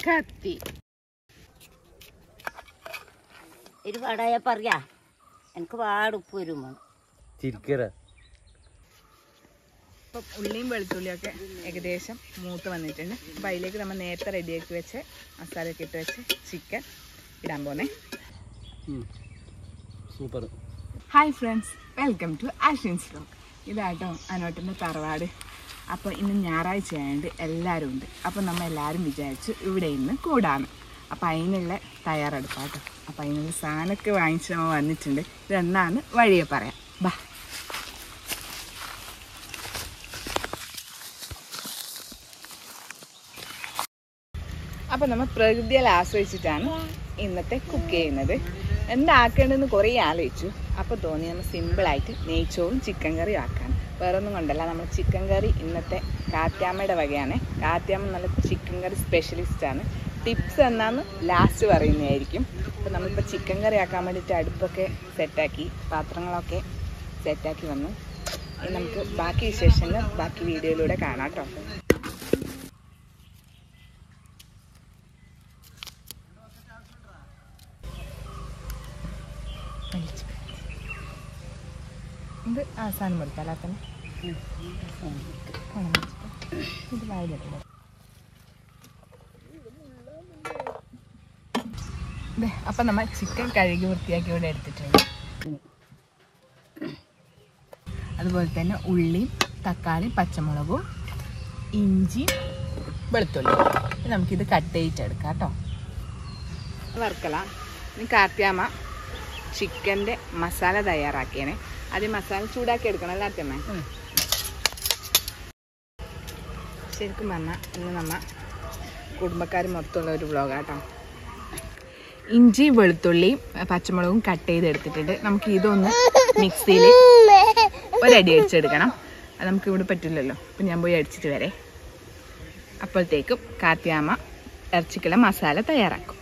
കത്തി ഒരുപാടായ പറയാ എനിക്ക് പാടുപ്പ് വരുമോ ചിരിക്കറ. ഇപ്പം ഉള്ളിയും വെളുത്തുള്ളിയൊക്കെ ഏകദേശം മൂത്ത് വന്നിട്ടുണ്ട്. അപ്പം അതിലേക്ക് നമ്മൾ നേരത്തെ റെഡിയാക്കി വെച്ച് മസാലയൊക്കെ ഇട്ട് വെച്ച് ചിക്കൻ ഇടാൻ പോന്നെ. Super. Hi friends, welcome to ആഷ്യൻസ് വ്ലോഗ്. ഇതാട്ടോ അനോട്ടിൻ്റെ തറവാട്. അപ്പോൾ ഇന്ന് ഞായറാഴ്ച ആയതുകൊണ്ട് എല്ലാവരും ഉണ്ട്. അപ്പോൾ നമ്മൾ എല്ലാവരും വിചാരിച്ചു ഇവിടെ ഇന്ന് കൂടാണ്. അപ്പോൾ അതിനുള്ള തയ്യാറെടുപ്പാട്ടോ. അപ്പോൾ അതിനുള്ള സാധനമൊക്കെ വാങ്ങിച്ച് നമ്മൾ വന്നിട്ടുണ്ട്. ഇതെന്നാന്ന് വഴിയെ പറയാം. ബാ. അപ്പോൾ നമ്മൾ പ്രകൃതിയിൽ ആശ്രയിച്ചിട്ടാണ് ഇന്നത്തെ കുക്ക് ചെയ്യുന്നത്. എന്താക്കേണ്ടതെന്ന് കുറേ ആലോചിച്ചു. അപ്പോൾ തോന്നി നമ്മൾ സിമ്പിളായിട്ട് നെയ്ച്ചോറും ചിക്കൻ കറിയും ആക്കാൻ. വേറൊന്നും കൊണ്ടല്ല, നമ്മൾ ചിക്കൻ കറി ഇന്നത്തെ കാത്യാമ്മയുടെ വകയാണ്. കാത്യാമ്മ നല്ല ചിക്കൻ കറി സ്പെഷ്യലിസ്റ്റാണ്. ടിപ്സ് എന്നാന്ന് ലാസ്റ്റ് പറയുന്നതായിരിക്കും. അപ്പോൾ നമ്മളിപ്പോൾ ചിക്കൻ കറി ആക്കാൻ വേണ്ടിയിട്ട് അടുപ്പൊക്കെ സെറ്റാക്കി, പാത്രങ്ങളൊക്കെ സെറ്റാക്കി വന്നു. ഇനി നമുക്ക് ബാക്കി വിശേഷങ്ങൾ ബാക്കി വീഡിയോയിലൂടെ കാണാം കേട്ടോ. ഇത് അവസാനം കൊടുത്താലോ തന്നെ ഇത് വായിലിട്ടില്ല. അപ്പം നമ്മൾ ചിക്കൻ കഴുകി വൃത്തിയാക്കി ഇവിടെ എടുത്തിട്ടുണ്ട്. അതുപോലെ തന്നെ ഉള്ളിയും തക്കാളിയും പച്ചമുളകും ഇഞ്ചിയും വെളുത്തുള്ളിയും നമുക്കിത് കട്ട് ചെയ്തിട്ടെടുക്കാം കേട്ടോ. വറുക്കലാം. ഇനി കാത്യാമ്മ ചിക്കൻ്റെ മസാല തയ്യാറാക്കിയാണ്. ആദ്യം മസാല ചൂടാക്കി എടുക്കണം അല്ലേ അത്തമ്മ? ശരിക്കും പറഞ്ഞാൽ ഇന്ന് നമ്മ കുടുംബക്കാർ മൊത്തമുള്ള ഒരു വ്ളോഗാട്ടോ. ഇഞ്ചി വെളുത്തുള്ളിയും പച്ചമുളകും കട്ട് ചെയ്തെടുത്തിട്ടുണ്ട്. നമുക്ക് ഇതൊന്ന് മിക്സിയിൽ ഒരടി അടിച്ചെടുക്കണം. അത് നമുക്ക് ഇവിടെ പറ്റില്ലല്ലോ. അപ്പം ഞാൻ പോയി അടിച്ചിട്ട് വരെ. അപ്പോഴത്തേക്കും കാത്യാമ്മ ഇറച്ചിക്കുള്ള മസാല തയ്യാറാക്കും.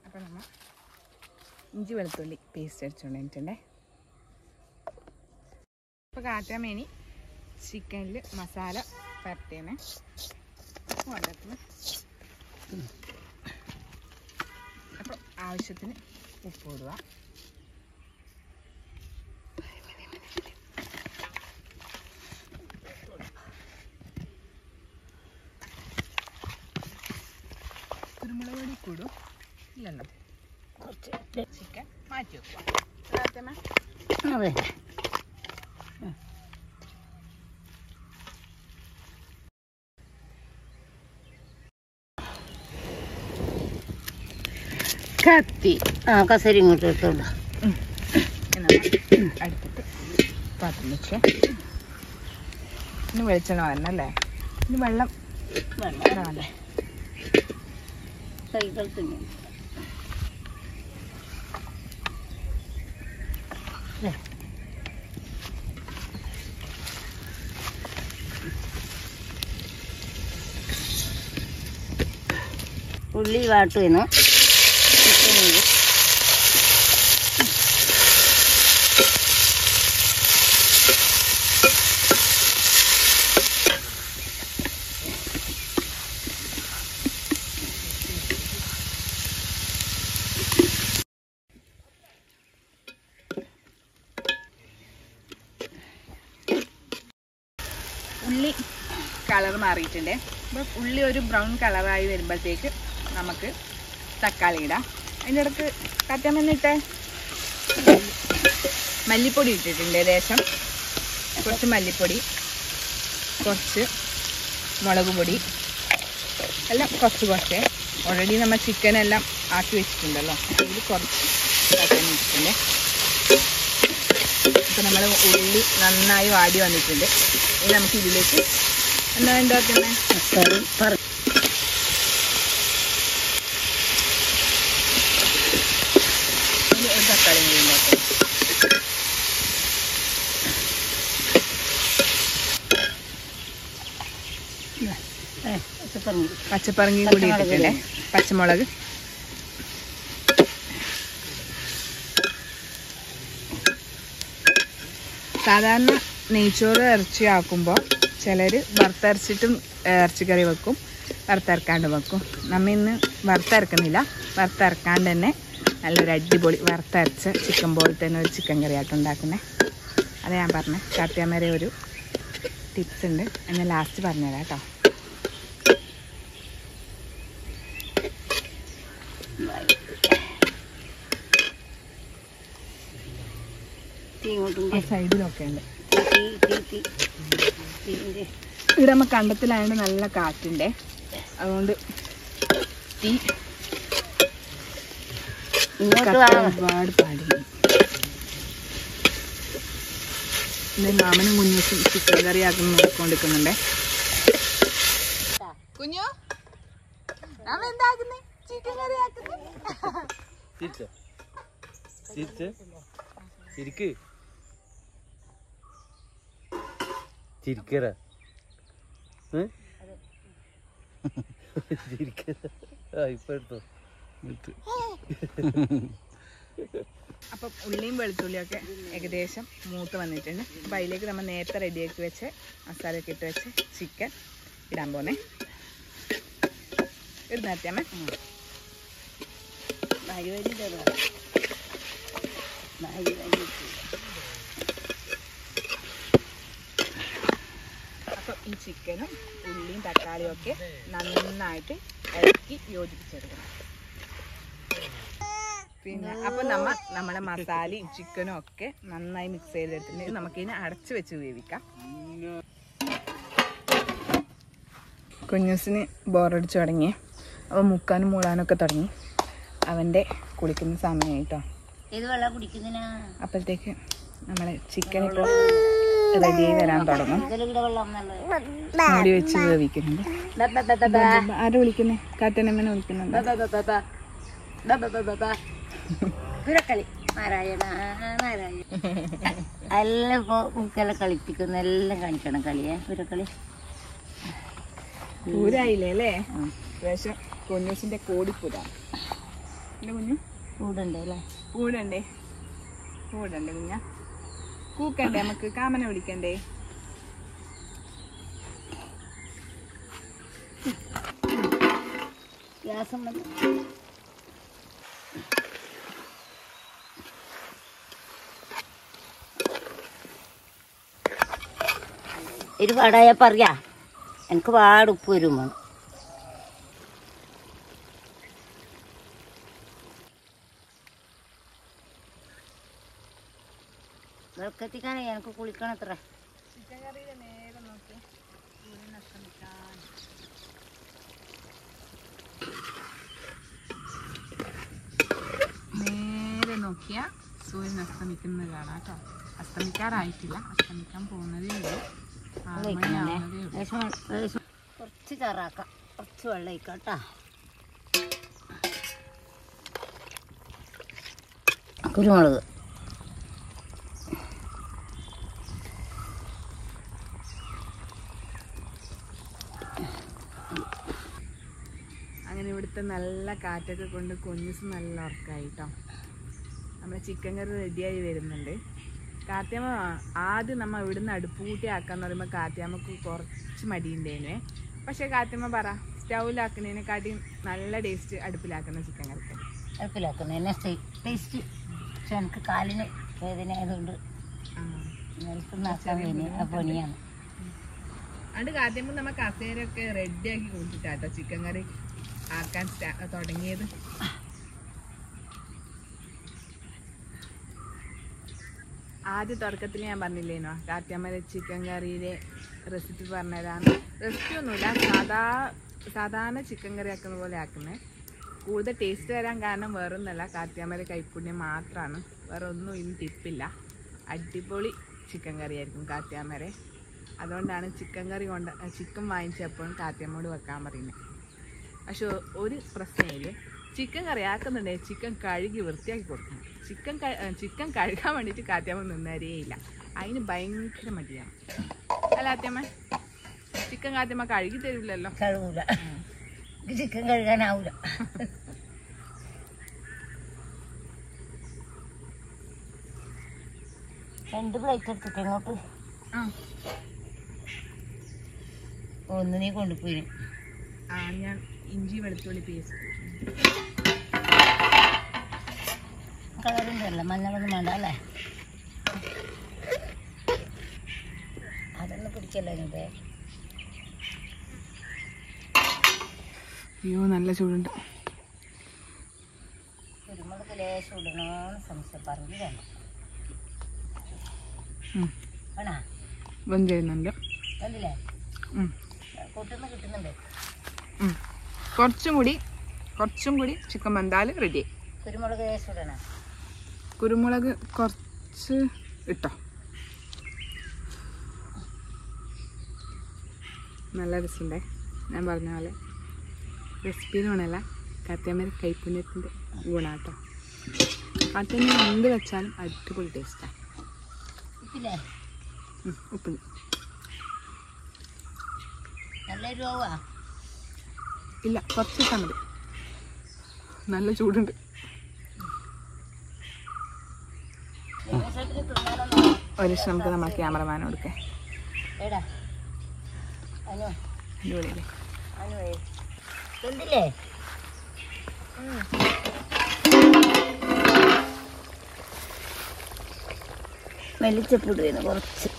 അപ്പോൾ നമ്മൾ ഇഞ്ചി വെളുത്തുള്ളി പേസ്റ്റ് അടിച്ചുകൊണ്ടിട്ടുണ്ടേ. അപ്പോൾ കാറ്റാമേനി ചിക്കനിൽ മസാല പരത്തിയാണ് കൊണ്ടത്തിന്. അപ്പോൾ ആവശ്യത്തിന് ഉപ്പ് ഇടുക. കുരുമുളക് പൊടി കൂടും ഇല്ലല്ലോ. കുറച്ച് ചിക്കൻ മാറ്റി വെക്കുക. അതെ കത്തി കസരി ഇങ്ങോട്ട് എടുത്തോളൂ. അടുത്തിട്ട് പാത്രം വെച്ചേ. ഇനി വെളിച്ചെണ്ണ വരണല്ലേ? ഇനി വെള്ളം വേണ്ടേ? സൈക്കിൾ തന്നെ ഉള്ളി വാട്ടുന്നു. കളർ മാറിയിട്ടുണ്ട്. അപ്പം ഉള്ളി ഒരു ബ്രൗൺ കളറായി വരുമ്പോഴത്തേക്ക് നമുക്ക് തക്കാളി ഇടാം. അതിൻ്റെ ഇടയ്ക്ക് കറ്റമെന്നിട്ട് മല്ലിപ്പൊടി ഇട്ടിട്ടുണ്ട്. ലേശം കുറച്ച് മല്ലിപ്പൊടി, കുറച്ച് മുളക് പൊടി, എല്ലാം കുറച്ച് ഓൾറെഡി നമ്മൾ ചിക്കനെല്ലാം ആക്കി വെച്ചിട്ടുണ്ടല്ലോ. ഇതിൽ കുറച്ച് കറ്റമ ഇട്ടിട്ടുണ്ട്. ഇപ്പം നമ്മൾ ഉള്ളി നന്നായി വാടി വന്നിട്ടുണ്ട്. ഇനി നമുക്ക് ഇതിലേക്ക് എന്താ ഉണ്ടാക്കുന്നത്? തക്കാളി ഉണ്ടാക്കാം. പച്ചപ്പറങ്ങി കൂടി ഇട്ടിട്ടുണ്ട്. പച്ചമുളക്, സാധാരണ നെയ്ച്ചോറ് ഇറച്ചി ആക്കുമ്പോൾ ചിലർ വറുത്തരച്ചിട്ടും ഇറച്ചിക്കറി വെക്കും, വറുത്തരക്കാണ്ട് വെക്കും. നമ്മ ഇന്ന് വറുത്തരക്കുന്നില്ല, വറുത്തരക്കാണ്ട് തന്നെ നല്ലൊരു അടിപൊളി വറുത്തരച്ച ചിക്കൻ പോലെ തന്നെ ഒരു ചിക്കൻ കറി ആയിട്ട് ഉണ്ടാക്കുന്നത്. അത് ഞാൻ പറഞ്ഞ കാട്ടിയാമേരെ ഒരു ടിപ്സ് ഉണ്ട്, എന്നെ ലാസ്റ്റ് പറഞ്ഞുതരാം കേട്ടോ. സൈഡിലൊക്കെ ഉണ്ട്. ഇവിടെ നമ്മൾ കണ്ടത്തിലായതുകൊണ്ട് നല്ല കാറ്റുണ്ടേ, അതുകൊണ്ട് തീ ഒരുപാട് പാടില്ല. എൻ്റെ മാമനും കുഞ്ഞും ചിക്കൻ കറി ആക്കുന്ന നോക്കിക്കൊണ്ടിരിക്കുന്നുണ്ടേ. കുഞ്ഞു എന്താക്കുന്നേ? ചിക്കൻ കറി ആക്കുന്നേ. അപ്പം ഉള്ളിയും വെളുത്തുള്ളിയൊക്കെ ഏകദേശം മൂത്ത് വന്നിട്ടുണ്ട്. അപ്പം അതിലേക്ക് നമ്മൾ നേരത്തെ റെഡിയാക്കി വെച്ച് മസാലയൊക്കെ ഇട്ട് വെച്ച് ചിക്കൻ ഇടാൻ പോന്നേ. ഇടുന്നേറ്റമ്മേ. അപ്പം ഈ ചിക്കനും ഉള്ളിയും തക്കാളിയും ഒക്കെ നന്നായിട്ട് ഇളക്കി യോജിപ്പിച്ചെടുക്കണം. പിന്നെ അപ്പം നമ്മളെ മസാലയും ചിക്കനും ഒക്കെ നന്നായി മിക്സ് ചെയ്തെടുത്തിട്ടുണ്ടെങ്കിൽ നമുക്കിതിനെ അടച്ചു വെച്ച് വേവിക്കാം. കുഞ്ഞൂസിന് ബോറടിച്ചു തുടങ്ങി. അവൻ മുക്കാനും മൂടാനൊക്കെ തുടങ്ങി. അവൻ്റെ കുളിക്കുന്ന സമയമായിട്ടോ. അപ്പോഴത്തേക്ക് നമ്മളെ ചിക്കൻ ഇപ്പോൾ റെഡിയായി വരാൻ തുടങ്ങും. മൂടി വെച്ച് വേവിക്കുന്നുണ്ട്. ആരെ വിളിക്കുന്നേ? കാറ്റനമ്മനെ വിളിക്കുന്നുണ്ട്. എല്ലാം മുക്കെല്ലാം കളിപ്പിക്കുന്ന എല്ലാം കാണിക്കണം കളിയെ. പുരക്കളി പൂരായില്ലേ അല്ലേ? പ്രാവശ്യം കുഞ്ഞൂസിന്റെ കോടിപ്പൂരാണ്. എന്റെ കുഞ്ഞു കൂടണ്ടേ അല്ലേ? കൂടണ്ടേ കുഞ്ഞ കൂക്കണ്ടേ? നമുക്ക് കാമനെ വിളിക്കണ്ടേ? ഗ്യാസം ഒരുപാടായ പറയാ എനിക്ക് പാട് ഉപ്പ് വരുമോ? വിളക്കെത്തിക്കാനേ എനിക്ക് കുളിക്കണം. അത്ര നേരെ നോക്കിയാ സൂര്യൻ അസ്തമിക്കുന്നത് കാണാം കേട്ടോ. അസ്തമിക്കാറായിട്ടില്ല, അസ്തമിക്കാൻ പോകുന്നതേ ഉള്ളൂ. കുറച്ച് ചാറാക്കാം, കുറച്ച് വെള്ളം ഒഴിക്കാം കേട്ടോ. കുരുമുളക്, അങ്ങനെ ഇവിടുത്തെ നല്ല കാറ്റൊക്കെ കൊണ്ട് കുഞ്ഞുസ് നല്ല ഉറക്കമായി കേട്ടോ. നമ്മുടെ ചിക്കൻ കറി റെഡിയായി വരുന്നുണ്ട്. കാത്തിയമ്മ ആദ്യം നമ്മൾ ഇവിടുന്ന് അടുപ്പ് കൂട്ടി ആക്കാന്ന് പറയുമ്പോൾ കാത്തിയമ്മക്ക് കുറച്ച് മടിയുണ്ടേനെ. പക്ഷെ കാത്തിയമ്മ പറ സ്റ്റൗവിലാക്കുന്നതിനെക്കാട്ടിയും നല്ല ടേസ്റ്റ് അടുപ്പിലാക്കുന്ന ചിക്കൻ കറിക്ക്. അടുപ്പിലാക്കുന്നതിനെ ടേസ്റ്റ്. പക്ഷെ എനിക്ക് കാലിന് വേദന ആയതുകൊണ്ട് പണിയാണ്. അതുകൊണ്ട് കാത്തിയപ്പോൾ നമ്മൾ കസേരയൊക്കെ റെഡിയാക്കി കൊടുത്തിട്ടാട്ടോ ചിക്കൻ കറി ആക്കാൻ തുടങ്ങിയത്. ആദ്യ തുടക്കത്തിൽ ഞാൻ പറഞ്ഞില്ലേനോ കാത്തിയമ്മ ചിക്കൻ കറിയിലെ റെസിപ്പി പറഞ്ഞതാണ്. റെസിപ്പി ഒന്നുമില്ല, സാധാരണ ചിക്കൻ കറി ആക്കുന്ന പോലെ ആക്കുന്നത്. കൂടുതൽ ടേസ്റ്റ് വരാൻ കാരണം വേറൊന്നുമല്ല, കാത്തിയമ്മയുടെ കൈപ്പുണ്യം മാത്രമാണ്, വേറെ ഒന്നും ഇനി ടിപ്പില്ല. അടിപൊളി ചിക്കൻ കറി ആയിരിക്കും കാത്തിയമ്മരെ. അതുകൊണ്ടാണ് ചിക്കൻ വാങ്ങിച്ചപ്പോഴും കാത്തിയമ്മോട് വെക്കാൻ പറയുന്നത്. പക്ഷെ ഒരു പ്രശ്നമില്ലേ, ചിക്കൻ കറി ആക്കുന്നുണ്ടെങ്കിൽ ചിക്കൻ കഴുകി വൃത്തിയാക്കി കൊടുക്കണം. ചിക്കൻ കഴുകാൻ വേണ്ടിയിട്ട് കാത്തിയമ്മ നിന്നേരേയില്ല, അതിന് ഭയങ്കര മടിയാണ്. അല്ല കാത്തിയമ്മ, ചിക്കൻ കാത്തിയമ്മ കഴുകി തരില്ലല്ലോ. കഴുകൂല, ചിക്കൻ കഴുകാനാവൂല. 2 പ്ലേറ്റ് എടുത്തിട്ട് ഇങ്ങോട്ട് ഒന്ന് നീ കൊണ്ടുപോയി. ഞാൻ ഇഞ്ചി വെളുത്തുള്ളി പേസ്റ്റ് കളറുണ്ടല്ലോ, മഞ്ഞളൊന്നും വേണ്ട അല്ലേ? അതൊന്നും പിടിക്കല്ലോ ഇതിൻ്റെ. അയ്യോ നല്ല ചൂടുണ്ട്. കുരുമുളക് ലേശം ഇടണമെന്ന് സംശയം പറഞ്ഞു വേണം. വേണോ? വെന്ത് ചെയ്യുന്നുണ്ട്. വെന്തില്ലേ? കിട്ടുന്നുണ്ട്. കുറച്ചും കൂടി ചിക്കൻ വെന്താൽ റെഡി. കുരുമുളക് ലേശം ഇടണം. കുരുമുളക് കുറച്ച് ഇട്ടോ, നല്ല രസമുണ്ടേ. ഞാൻ പറഞ്ഞ പോലെ റെസിപ്പിയിൽ വേണമല്ല, കാത്തിയമ്മയുടെ കൈപ്പുണ്യത്തിൻ്റെ ഗുണാട്ടോ. കാത്തിയമ്മ എന്ത് വെച്ചാലും അടിപൊളി ടേസ്റ്റാണ്. ഉപ്പ് നല്ല രൂപ ഇല്ല, കുറച്ച് ഇട്ടാൽ മതി. നല്ല ചൂടുണ്ട്. ഒരു ദിവസം നമുക്ക് നമ്മളെ ക്യാമറമാൻ കൊടുക്കേ. അടിപൊളിയല്ലേ? മെലിച്ചപ്പിടുന്നു കുറച്ച്.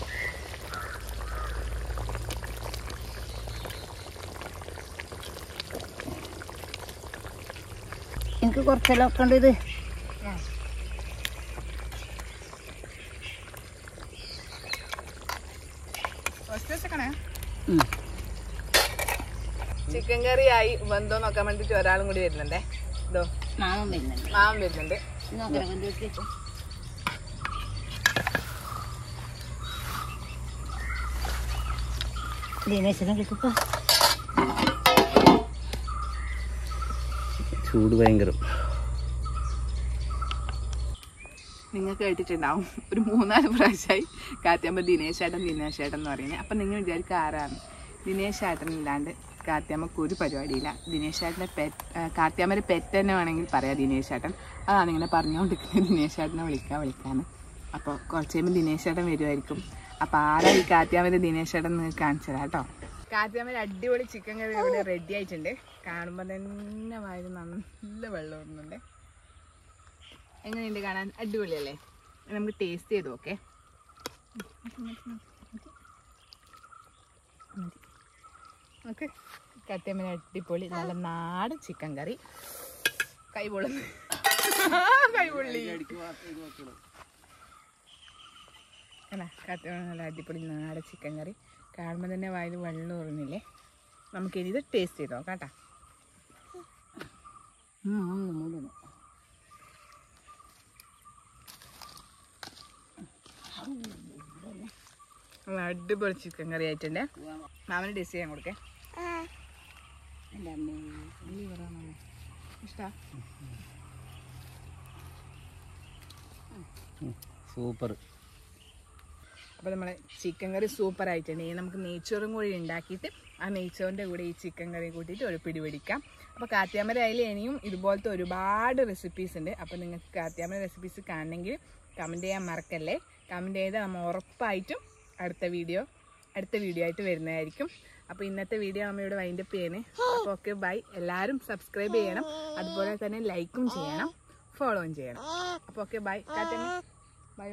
എനിക്ക് കുറച്ചെല്ലാം ഒക്കെ ഉണ്ട്. ഇത് ചിക്കൻ കറി ആയി വെന്തോ നോക്കാൻ വേണ്ടിട്ട് ഒരാളും കൂടി വരുന്നുണ്ടേ. ഇതോ മാമൻ വരുന്നുണ്ട്. ചൂട് ഭയങ്കരം. നിങ്ങൾക്ക് കേട്ടിട്ടുണ്ടാവും, ഒരു 3-4 പ്രാവശ്യമായി കാത്തിയമ്മ ദിനേശ് ചേട്ടൻ എന്ന് പറയുന്നത്. അപ്പം നിങ്ങൾ വിചാരിക്കുക ആരാണ്? ദിനേശ് ചേട്ടനില്ലാണ്ട് കാത്തിയമ്മക്ക് ഒരു പരിപാടിയില്ല. ദിനേശ് ചേട്ടൻ്റെ കാത്തിയമ്മയുടെ പെറ്റ് തന്നെ വേണമെങ്കിൽ പറയാം ദിനേശ് ചേട്ടൻ. അതാണ് ഇങ്ങനെ പറഞ്ഞുകൊണ്ടിരിക്കുന്നത്, ദിനേശ് ചേട്ടനെ വിളിക്കാമെന്ന്. അപ്പോൾ കുറച്ച് കഴിയുമ്പോൾ ദിനേശ് ചേട്ടൻ വരുമായിരിക്കും. അപ്പോൾ ആരാ ഈ കാത്തിയമ്മയുടെ ദിനേശ് ചേട്ടൻ നിങ്ങൾക്ക് കാണിച്ചതാ കേട്ടോ. കാത്തിയമ്മയുടെ അടിപൊളി ചിക്കൻ കറി ഇവിടെ റെഡി ആയിട്ടുണ്ട്. കാണുമ്പോൾ തന്നെ വായിൽ നല്ല വെള്ളം ഓടുന്നുണ്ട്. എങ്ങനെയുണ്ട് കാണാൻ? അടിപൊളിയല്ലേ? നമുക്ക് ടേസ്റ്റ് ചെയ്ത് നോക്കേ. ഓക്കെ, കാത്തിയമ്മ അടിപൊളി നല്ല നാടൻ ചിക്കൻ കറി. കൈപൊള്ളി അല്ല, കാത്തിയമ്മ നല്ല അടിപൊളി നാടൻ ചിക്കൻ കറി. കാണുമ്പോൾ തന്നെ വായിൽ വെള്ളം ഓടുന്നില്ലേ? നമുക്കിനി ഇത് ടേസ്റ്റ് ചെയ്ത് നോക്കാം കേട്ടോ. അടിപൊളി ചിക്കൻ കറി ആയിട്ടുണ്ട്. മാമന് ടേസ്റ്റ് ചെയ്യാൻ കൊടുക്കേ. സൂപ്പർ. അപ്പോൾ നമ്മളെ ചിക്കൻ കറി സൂപ്പർ ആയിട്ടുണ്ട്. നമുക്ക് നെയ്ച്ചോറും കൂടി ഉണ്ടാക്കിയിട്ട് ആ നെയ്ച്ചോറിൻ്റെ കൂടെ ഈ ചിക്കൻ കറി കൂട്ടിയിട്ട് ഒരു പിടി പിടിക്കാം. അപ്പോൾ കാത്തിയമ്മ അതിൽ ഇനിയും ഇതുപോലത്തെ ഒരുപാട് റെസിപ്പീസ് ഉണ്ട്. അപ്പോൾ നിങ്ങൾക്ക് കാത്തിയമ്മ റെസിപ്പീസ് കാണണമെങ്കിൽ കമൻറ്റ് ചെയ്യാൻ മറക്കല്ലേ. കമൻറ്റ് ചെയ്താൽ നമ്മൾ ഉറപ്പായിട്ടും അടുത്ത വീഡിയോ ആയിട്ട് വരുന്നതായിരിക്കും. അപ്പോൾ ഇന്നത്തെ വീഡിയോ അമ്മയോട് വൈൻഡപ്പ് ചെയ്യണേ. അപ്പോൾ ഓക്കെ, ബൈ. എല്ലാവരും സബ്സ്ക്രൈബ് ചെയ്യണം, അതുപോലെ തന്നെ ലൈക്കും ചെയ്യണം, ഫോളോയും ചെയ്യണം. അപ്പോൾ ഓക്കെ, ബൈ. കാത്തിയമ്മ ബൈ.